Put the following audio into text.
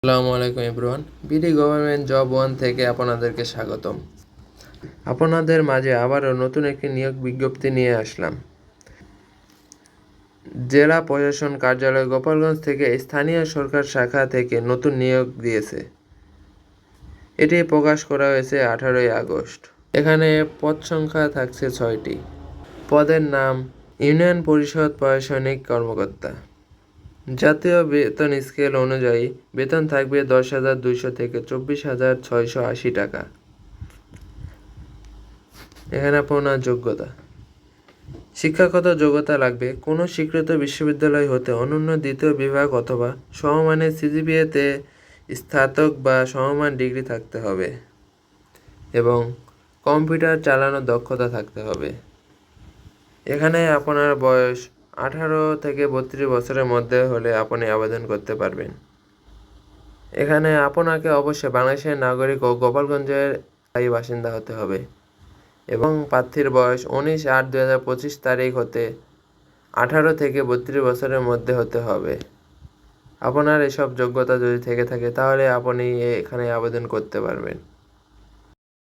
আসসালামু আলাইকুম everyone. BD government job one থেকে আপনাদেরকে স্বাগতম। আপনাদের মাঝে আবারও নতুন একটি নিয়োগ বিজ্ঞপ্তি নিয়ে আসলাম। জেলা প্রশাসন কার্যালয় গোপালগঞ্জ থেকে স্থানীয় সরকার শাখা থেকে নতুন নিয়োগ দিয়েছে। এটি প্রকাশ করা হয়েছে 18ই আগস্ট। এখানে পদ সংখ্যা থাকছে 6টি। পদের নাম ইউনিয়ন পরিষদ প্রশাসনিক কর্মকর্তা। জাতীয় বেতন স্কেল অনুযায়ী বেতন থাকবে 10,200 থেকে 24,680 টাকা। এখানে আপনার যোগ্যতা, শিক্ষাগত যোগ্যতা লাগবে কোনো স্বীকৃত বিশ্ববিদ্যালয় হতে অনন্য দ্বিতীয় বিভাগ অথবা সমমানের সিজিপিএতে স্নাতক বা সমমান ডিগ্রি থাকতে হবে এবং কম্পিউটার চালানোর দক্ষতা থাকতে হবে। এখানে আপনার বয়স 18 থেকে 32 বছরের মধ্যে হলে আপনি আবেদন করতে পারবেন। এখানে আপনাকে অবশ্যই বাংলাদেশের নাগরিক ও গোপালগঞ্জের স্থায়ী বাসিন্দা হতে হবে এবং প্রার্থীর বয়স 19/8/2025 তারিখ হতে 18 থেকে 32 বছরের মধ্যে হতে হবে। আপনার এসব যোগ্যতা যদি থেকে থাকে তাহলে আপনি এখানে আবেদন করতে পারবেন।